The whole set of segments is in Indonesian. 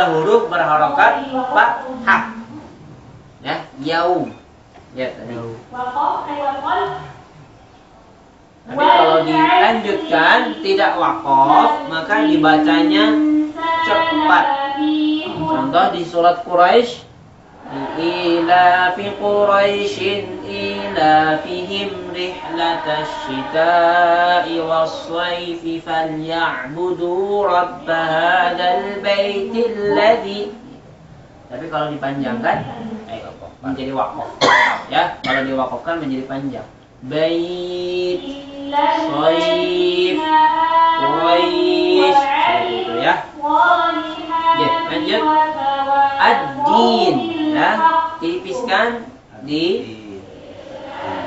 adalah huruf berharokat fathah. Ya, yaum. Ya tadi. Tapi kalau dilanjutkan tidak waqaf, maka dibacanya cepat. Contoh di surat Quraisy, ila fi Quraisyin ila fihim rihlatasy syita'i was-shayfi falya'budu rabb hadzal baitil ladzi. Tapi kalau dipanjangkan menjadi waqaf. Ya, kalau diwaqafkan menjadi panjang. Bait, Shayf, Quraisy, seperti itu ya. Ya, lanjut. Ad-din, ya, tipiskan di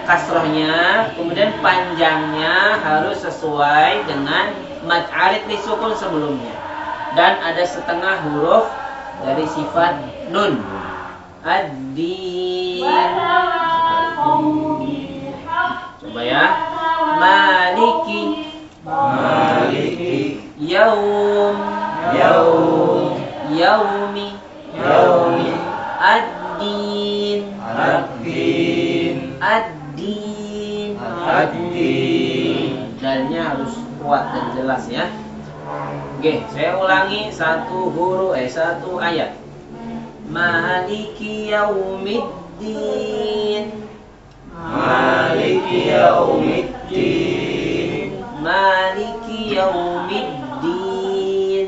kasrohnya, kemudian panjangnya harus sesuai dengan mad arid li sukun sebelumnya, dan ada setengah huruf dari sifat nun. Ad-din. Coba ya. Maliki, Maliki, yaum, yaum, yaumi, yaumi, ad-din, ad-din, ad-din. ad-din. Dalnya harus kuat dan jelas ya. Oke, saya ulangi satu ayat. Maliki yaumiddin, Maliki yaumiddin, Maliki yaumiddin,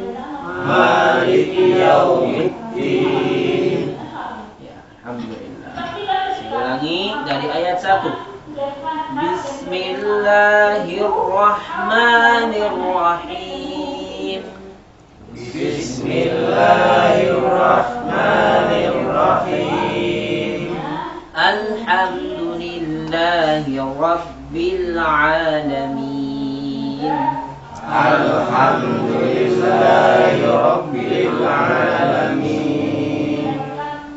Maliki yaumiddin. Ya, alhamdulillah. Saya ulangi dari ayat 1. Bismillahirrahmanirrahim. Bismillahirrahmanirrahim. Alhamdulillahi rabbil alamin. Alhamdulillahi rabbil alamin.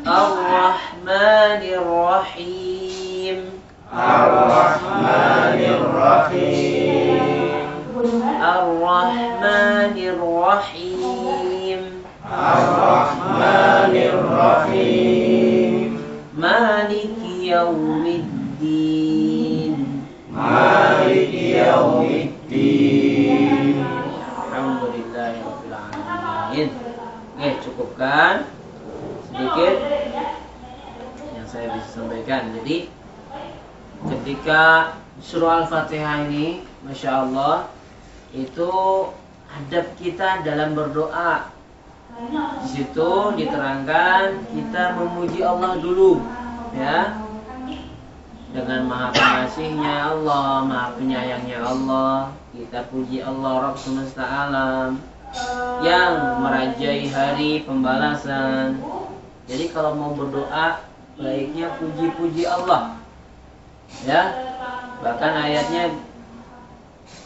Ar-Rahmanir Rahim. Ar-Rahmanir Rahim. Ar-Rahmanir Rahim. Ar-Rahmanir Rahim. Maliki yaumiddin. Maliki yaumiddin. Alhamdulillahirabbil alamin. Oke, cukupkan sedikit yang saya bisa sampaikan. Jadi ketika surah Al-Fatihah ini, Masya Allah, itu adab kita dalam berdoa. Di situ diterangkan kita memuji Allah dulu, ya, dengan maha pengasihnya Allah, maha penyayangnya Allah. Kita puji Allah Rabb semesta alam yang merajai hari pembalasan. Jadi kalau mau berdoa baiknya puji-puji Allah, ya. Bahkan ayatnya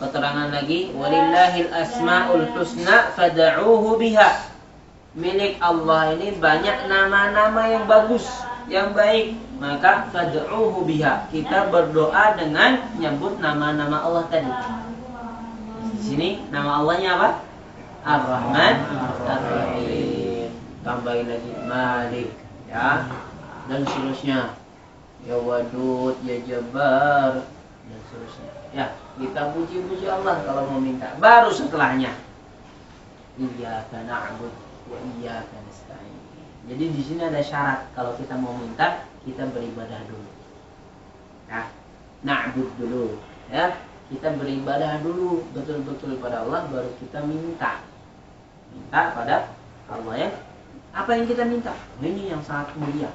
keterangan lagi, walillahil asmaul husna fad'uuhu biha. Milik Allah ini banyak nama-nama yang bagus, yang baik, maka fad'uuhu biha. Kita berdoa dengan menyebut nama-nama Allah tadi. Di sini nama Allahnya apa? Ar-Rahman Ar-Rahim. Tambahin lagi Malik, ya, dan seterusnya. Ya Wadud, ya Jabbar, dan seterusnya. Ya, kita puji-puji Allah kalau mau minta. Baru setelahnya Iyyaka na'budu wa iyyaka nasta'in. Jadi di sini ada syarat, kalau kita mau minta, kita beribadah dulu. Ya, na'bud dulu, ya. Kita beribadah dulu betul-betul pada Allah, baru kita minta. Minta pada Allah, ya. Apa yang kita minta? Ini yang sangat mulia.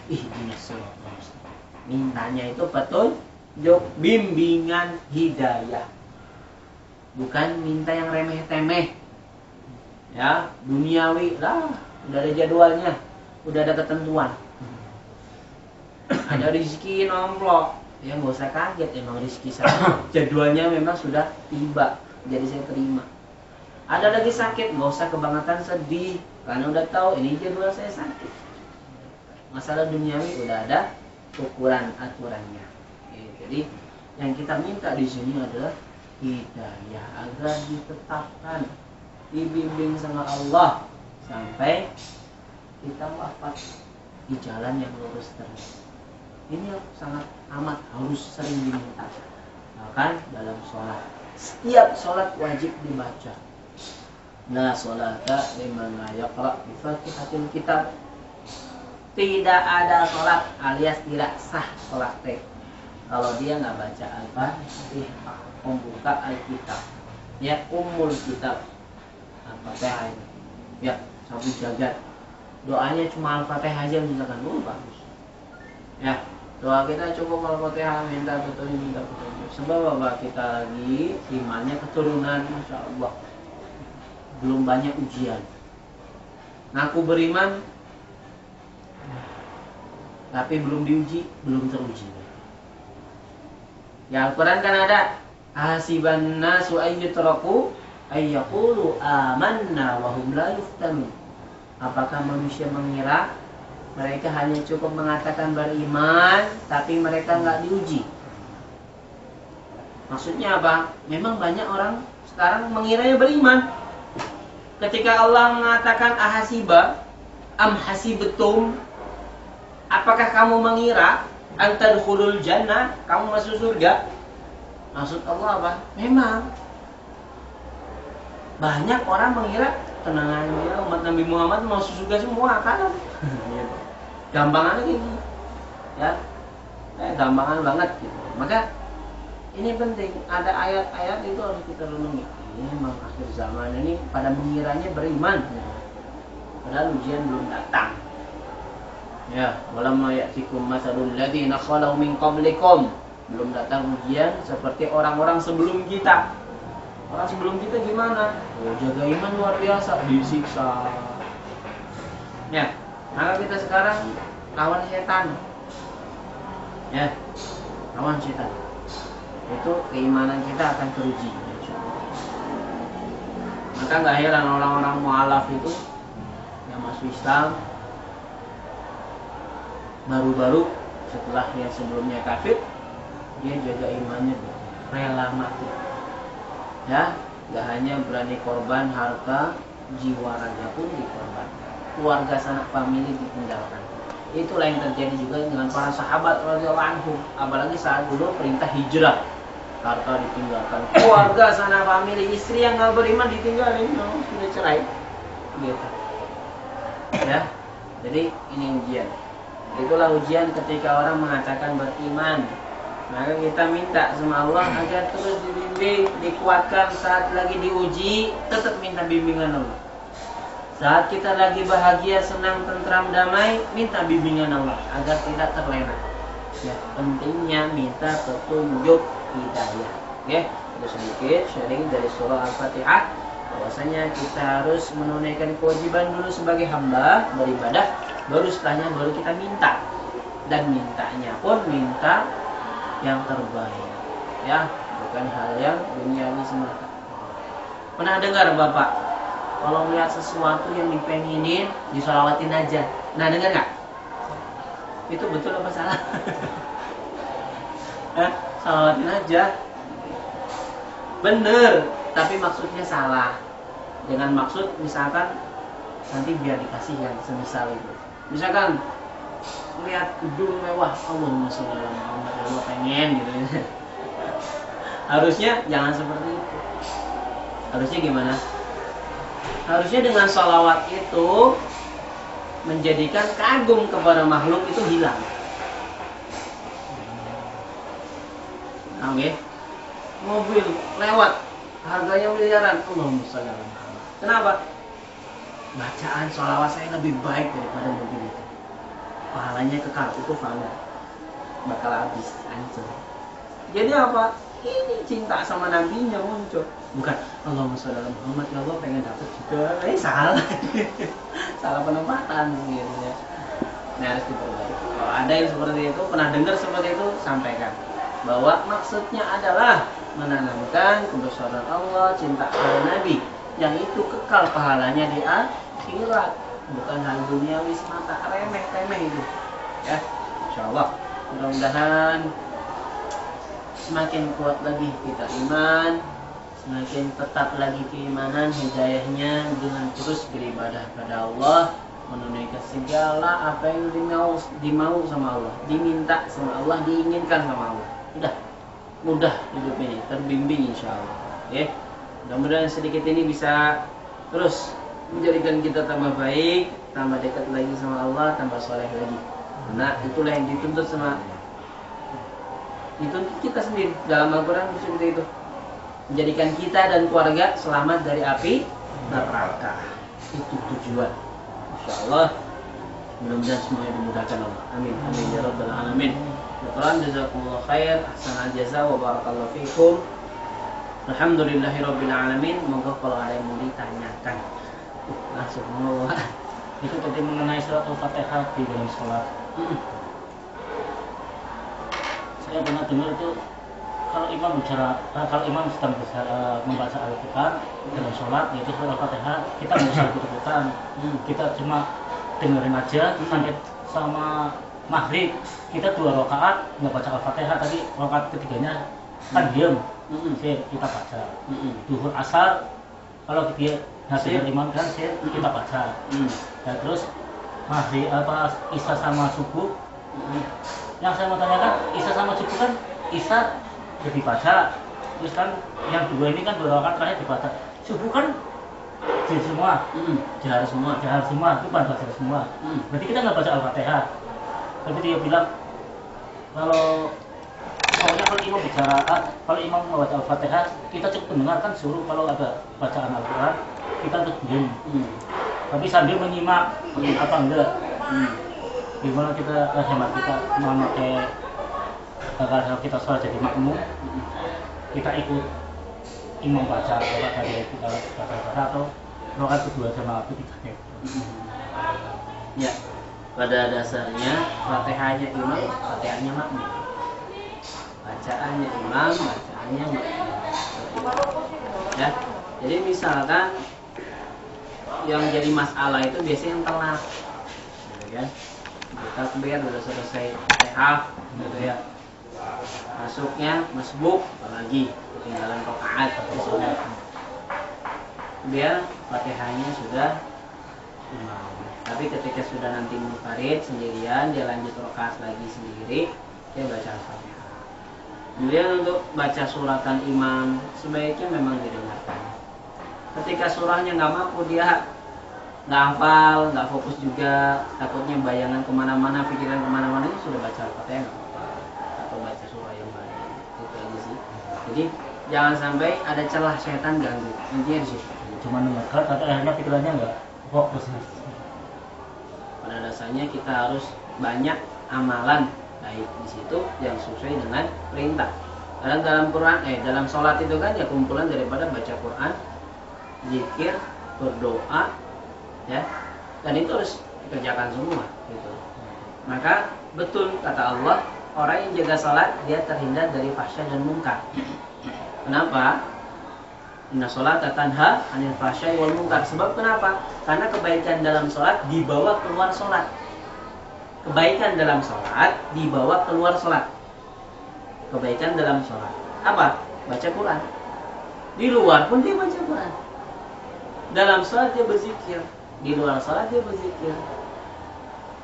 Ihdinas siratal mustaqim. Mintanya itu petunjuk, bimbingan, hidayah. Bukan minta yang remeh-temeh, ya, duniawi lah. Udah ada jadwalnya, udah ada ketentuan. Ada rezeki nomplok, ya nggak usah kaget, emang rezeki saya. Jadwalnya memang sudah tiba, jadi saya terima. Ada lagi sakit, nggak usah kebangetan sedih, karena udah tahu ini jadwal saya sakit. Masalah duniawi udah ada ukuran aturannya. Jadi yang kita minta di sini adalah hidayah agar ditetapkan, dibimbing sama Allah sampai kita wafat di jalan yang lurus terus. Ini yang sangat amat harus sering diminta. Bahkan dalam sholat, setiap sholat wajib dibaca. La sholata liman la yaqra bi Fatihatil Kitab. Tidak ada sholat alias tidak sah sholat teh kalau dia nggak baca Al-Fatihah, membuka Alkitab, ya Ummul Kitab, Al-Fatihah ini, ya sabu jagat. Doanya cuma Al-Fatihah aja misalkan, bagus. Ya, doa kita cukup Al-Fatihah, minta petunjuk. Sebab Bapak kita lagi imannya keturunan, Masya Allah, belum banyak ujian. Ngaku beriman, tapi belum diuji, belum teruji. Ya Al-Quran kan ada, hasiban nasu ayyutraku ayyaqulu amanna wa hum la yuftanun. Apakah manusia mengira mereka hanya cukup mengatakan beriman tapi mereka nggak diuji? Maksudnya apa? Memang banyak orang sekarang mengiranya beriman. Ketika Allah mengatakan ahasiba am hasibetum, apakah kamu mengira antadkhulul jannah, kamu masuk surga? Maksud Allah apa? Memang banyak orang mengira tenang aja, umat Nabi Muhammad masuk surga semua kan? Gampangan kayak gitu, ya, gampangan banget gitu. Maka ini penting, ada ayat-ayat itu harus kita renungi. Ini memang akhir zaman ini pada mengiranya beriman, padahal ujian belum datang. Ya, walamma ya'tikum matsalul ladzina khalau min qablikum. Belum datang ujian seperti orang-orang sebelum kita. Orang sebelum kita gimana? Oh, jaga iman luar biasa, disiksa. Ya, maka kita sekarang lawan setan. Ya, lawan setan. Itu keimanan kita akan teruji. Maka nggak heran orang-orang mualaf itu yang masuk Islam baru-baru setelah yang sebelumnya kafir, dia jaga imannya, rela mati. Ya, gak hanya berani korban harta, jiwa raga pun dikorbankan, keluarga sanak famili ditinggalkan. Itulah yang terjadi juga dengan para sahabat radhiyallahu anhum. Apalagi saat dulu perintah hijrah, harta ditinggalkan, keluarga sanak famili, istri yang gak beriman ditinggalin, sudah cerai. Gitu. Ya, jadi ini ujian. Itulah ujian ketika orang mengatakan beriman. Maka kita minta sama Allah agar terus dibimbing, dikuatkan saat lagi diuji, tetap minta bimbingan Allah. Saat kita lagi bahagia, senang, tentram, damai, minta bimbingan Allah agar tidak terlena. Ya, pentingnya minta petunjuk hidayah. Oke, itu sedikit sharing dari surah Al-Fatihah. Bahwasanya kita harus menunaikan kewajiban dulu sebagai hamba beribadah, baru setelahnya baru kita minta, dan mintanya pun minta yang terbaik, ya, bukan hal yang duniawi semata. Pernah dengar Bapak kalau melihat sesuatu yang dipenginin disolawatin aja? Nah, dengar nggak? Itu betul apa salah? Salawatin aja, bener, tapi maksudnya salah. Dengan maksud misalkan nanti biar dikasih yang semisal itu. Misalkan lihat gedung mewah, Allahumma sholli ala Muhammad, Allah pengen gitu. Harusnya jangan seperti itu. Harusnya gimana? Harusnya dengan sholawat itu menjadikan kagum kepada makhluk itu hilang. Oke. Mobil lewat harganya miliaran, Allahumma sholli ala Muhammad. Kenapa? Bacaan sholawat saya lebih baik daripada mobil itu. Pahalanya kekal, itu fana, bakal habis, hancur. Jadi apa? Ini cinta sama nabinya muncul. Bukan Allahumma sholli ala Muhammad, ya Allah pengen dapat juga. Salah. Salah penempatan gitu ya. Nah, harus diperbaiki. Kalau ada yang seperti itu, pernah dengar seperti itu, sampaikan bahwa maksudnya adalah menanamkan kebesaran Allah, cinta kepada Nabi, yang itu kekal pahalanya di akhirat, bukan hal duniawi semata, remeh-remeh itu. Ya, insyaallah mudah-mudahan semakin kuat lagi kita iman, semakin tetap lagi keimanan, hidayahnya dengan terus beribadah pada Allah, menunaikan segala apa yang dimau sama Allah, diminta sama Allah, diinginkan sama Allah. Udah mudah hidup ini, terbimbing insya Allah. Oke, mudah-mudahan sedikit ini bisa terus menjadikan kita tambah baik, tambah dekat lagi sama Allah, tambah soleh lagi. Nah, itulah yang dituntut kita sendiri dalam Al-Quran seperti itu. Menjadikan kita dan keluarga selamat dari api neraka. Itu tujuan. Insyaallah mudah-mudahan semuanya dimudahkan Allah. Amin. Amin ya rabbal alamin. Syukran jazakumullah khair, ahsanal jaza wa barakallahu fikum. Alhamdulillahirabbil alamin. Moga kalau ada yang mau ditanyakan langsung mau. Itu tadi mengenai surat Al-Fatihah di dalam sholat. Saya pernah dengar itu kalau imam sedang membaca Al-Quran dalam sholat, yaitu surat Al-Fatihah, kita nggak usah ikut-ikutan. Kita cuma dengerin aja sampai sama maghrib. Kita 2 rakaat nggak baca Al-Fatihah, tadi rakaat ketiganya kan diam. Kita baca. Duhur asar kalau dia hasil imam kan kita baca. Dan terus maghrib isya sama subuh. Yang saya mau tanyakan, isya sama subuh kan isya dibaca, terus kan yang 2 ini kan 2 rakaat terakhir dibaca. Subuh kan jahar semua, itu baca semua. Berarti kita nggak baca Al-Fatihah. Tapi dia bilang kalau imam bicara, kalau imam membaca Al-Fatihah, kita cukup mendengarkan, suruh kalau ada bacaan Al-Quran kita harus diam. Tapi sambil menyimak apa enggak. Gimana kita hemat kita memakai agar kita sholat jadi makmum, kita ikut imam baca, dari kita baca atau rakaat kedua sama ketiganya. Ya, pada dasarnya Fatihahnya imam, Fatihahnya makmum. Bacaannya imam, bacaannya makmum. Ya, jadi misalkan yang jadi masalah itu biasanya yang telat, gitu kan? Kita kemudian sudah selesai Fatihah, gitu ya. Masuknya masbuk, apalagi ketinggalan rakaat atau sholat. Kemudian Fatihahnya sudah imam. Tapi ketika sudah nanti munfarid sendirian, dia lanjut rakaat lagi sendiri, dia baca Al-Fatihah. Kemudian untuk baca suratan imam sebaiknya memang didengarkan. Ketika surahnya nggak mampu, dia nggak hafal, nggak fokus juga, takutnya bayangan kemana-mana, pikiran kemana-mana, ini sudah baca Al-Fatihah nggak apa-apa, atau baca surah yang lain. Itu aja sih. Jadi jangan sampai ada celah setan ganggu. Intinya di situ. Cuma dengarkan, tapi akhirnya pikirannya nggak fokus. Pada dasarnya kita harus banyak amalan baik di situ yang sesuai dengan perintah. Karena dalam Quran, dalam sholat itu kan ya kumpulan daripada baca Quran, zikir, berdoa, ya, dan itu harus dikerjakan semua. Gitu. Maka betul kata Allah, orang yang jaga sholat dia terhindar dari fahsya dan munkar. Kenapa? Inna sholata tanha 'anil fahsya'i wal munkar. Sebab kenapa? Karena kebaikan dalam sholat dibawa keluar sholat. Kebaikan dalam sholat dibawa keluar sholat. Kebaikan dalam sholat apa? Baca Quran. Di luar pun dia baca Quran. Dalam sholat dia berzikir, di luar sholat dia berzikir.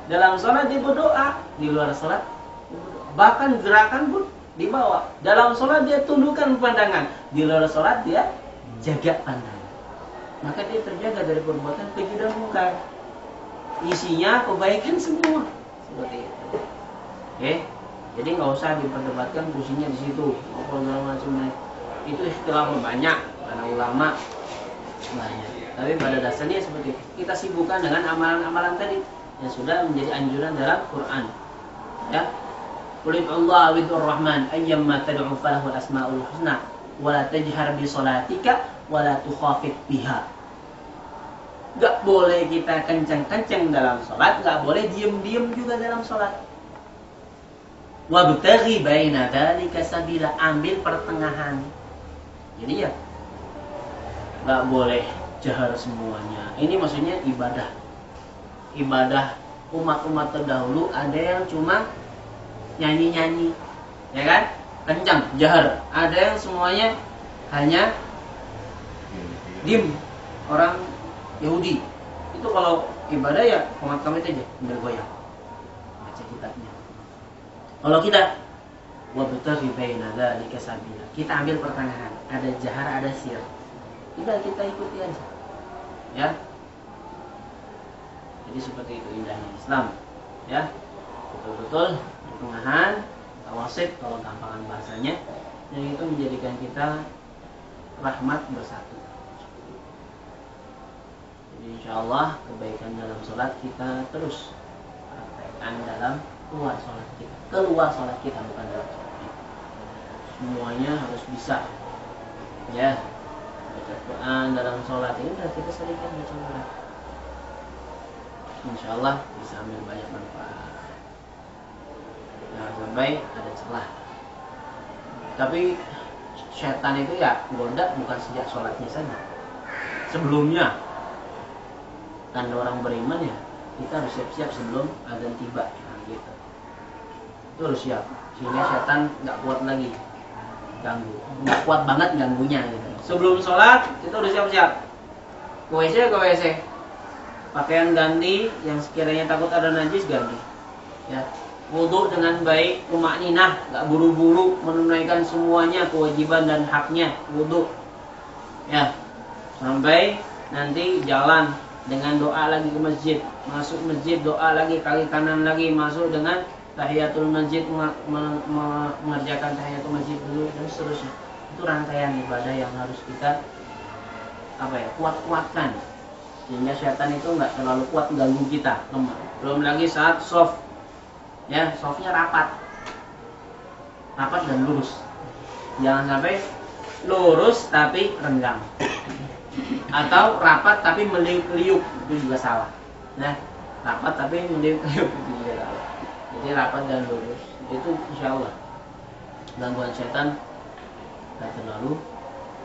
Dalam sholat dia berdoa, di luar sholat dia berdoa. Bahkan gerakan pun dibawa. Dalam sholat dia tundukkan pandangan, di luar sholat dia jaga pandangan. Maka dia terjaga dari perbuatan keji dan munkar. Isinya kebaikan semua. Seperti itu. Oke. Jadi nggak usah diperdebatkan fungsinya di situ. Apa segala macamnya. Itu istilah banyak para ulama banyak. Tapi pada dasarnya seperti itu. Kita sibukkan dengan amalan-amalan tadi yang sudah menjadi anjuran dalam Quran. Ya. Qul Allah widur rahman ayyamma tad'u falahu al-asmaul husna wa la tajhar bi salatika wa la tukhafit biha. Gak boleh kita kencang-kencang dalam sholat, gak boleh diem-diem juga dalam sholat. Wabtaghi baina dzalika sabila, ambil pertengahan. Jadi ya gak boleh jahar semuanya. Ini maksudnya ibadah. Ibadah umat-umat terdahulu ada yang cuma nyanyi-nyanyi, ya kan? Kencang, jahar. Ada yang semuanya hanya Dim, orang Yahudi. Itu kalau ibadah ya komat kamit aja, sambil goyang. Baca kitabnya. Kalau kita wabtaghi baina dzalika sabila. Kita ambil pertengahan, ada jahar, ada sir. Kita ikuti aja. Ya. Jadi seperti itu indahnya Islam. Ya. Betul-betul pertengahan, tawasid kalau gampangan bahasanya, yang itu menjadikan kita rahmat bersatu. Jadi insya Allah kebaikan dalam sholat kita terus praktekkan dalam keluar sholat kita. Keluar sholat kita, bukan dalam sholat kita. Semuanya harus bisa. Ya, baca Quran dalam sholat ini sudah kita seringkan baca Quran. Insya Allah bisa ambil banyak manfaat. Jangan sampai ada celah. Tapi setan itu ya goda bukan sejak sholatnya saja. Sebelumnya, tanda orang beriman ya kita harus siap-siap sebelum azan tiba. Nah, gitu. Itu harus siap. Sehingga setan nggak kuat lagi ganggu, nggak kuat banget ganggunya. Gitu. Sebelum sholat kita harus siap-siap. Ke WC, pakaian ganti, yang sekiranya takut ada najis ganti. Ya. Wudhu dengan baik, tumakninah, nggak buru-buru menunaikan semuanya kewajiban dan haknya wudhu. Ya, sampai nanti jalan dengan doa lagi ke masjid, masuk masjid doa lagi, kaki kanan lagi masuk dengan tahiyatul masjid, mengerjakan tahiyatul masjid dulu dan seterusnya. Itu rangkaian ibadah yang harus kita kuat-kuatkan sehingga setan itu nggak terlalu kuat ganggu kita, lemah. Belum lagi saat soft. Ya, softnya rapat dan lurus. Jangan sampai lurus tapi renggang, atau rapat tapi meliuk-liuk, itu juga salah. Nah, rapat tapi meliuk-liuk itu juga salah. Jadi rapat dan lurus itu insya Allah gangguan setan tidak terlalu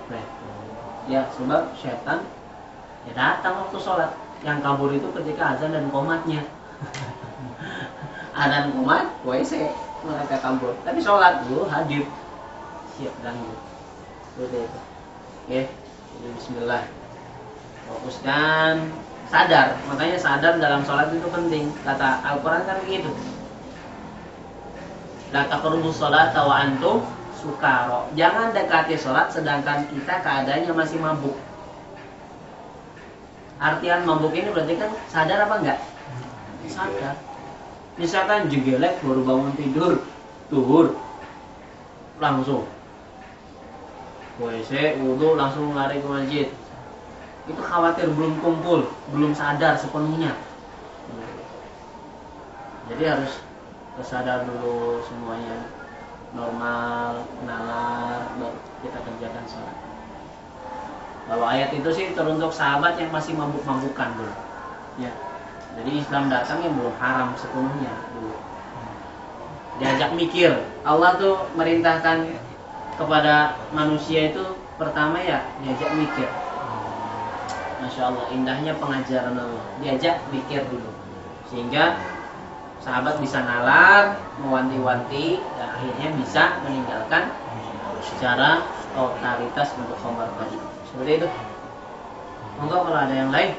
berat. Ya, sebab setan ya datang waktu sholat. Yang kabur itu ketika azan dan qomatnya. Azan komat, WC mereka kabur. Tapi sholat dulu hadir, siap ganggu. Seperti itu. Oke, jadi Bismillah. Fokuskan, sadar. Makanya sadar dalam sholat itu penting. Kata Al-Quran kan begitu. La taqrabus sholata wa antum sukara. Jangan dekati sholat sedangkan kita keadaannya masih mabuk. Artian mabuk ini berarti kan sadar apa enggak? Sadar. Misalkan jegelek baru bangun tidur, tuhur, langsung WC, wudhu, langsung lari ke masjid. Itu khawatir belum kumpul, belum sadar sepenuhnya. Jadi harus tersadar dulu semuanya normal, nalar, baru kita kerjakan sholat. Kalau ayat itu sih teruntuk sahabat yang masih mabuk-mabukan dulu. Ya. Jadi Islam datang yang belum haram sepenuhnya dulu. Diajak mikir. Allah tuh merintahkan kepada manusia itu pertama ya diajak mikir. Masya Allah, indahnya pengajaran Allah. Diajak mikir dulu. Sehingga sahabat bisa nalar, mewanti-wanti, dan akhirnya bisa meninggalkan secara totalitas untuk khamar tadi. Seperti itu. Monggo kalau ada yang lain.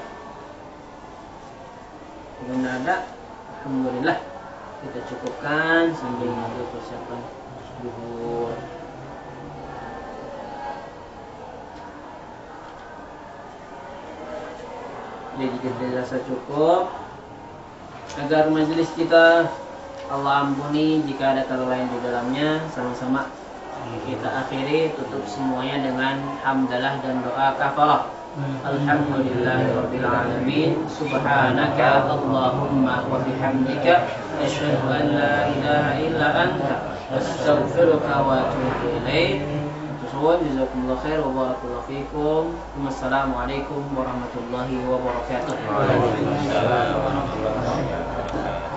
Belum ada, alhamdulillah kita cukupkan sambil menunggu persiapan zuhur. Jadi jika dirasa cukup, agar majelis kita Allah ampuni jika ada kesalahan di dalamnya, sama-sama kita akhiri, tutup semuanya dengan hamdalah dan doa kafarah. Alhamdulillahirabbil alamin. Subhanaka Allahumma wa bihamdika asyhadu an la ilaha illa anta astaghfiruka wa atubu ilaik. Jazakumullahu khair wa barakallahu fikum. Wassalamualaikum warahmatullahi wabarakatuh. Waalaikumsalam warahmatullahi wabarakatuh.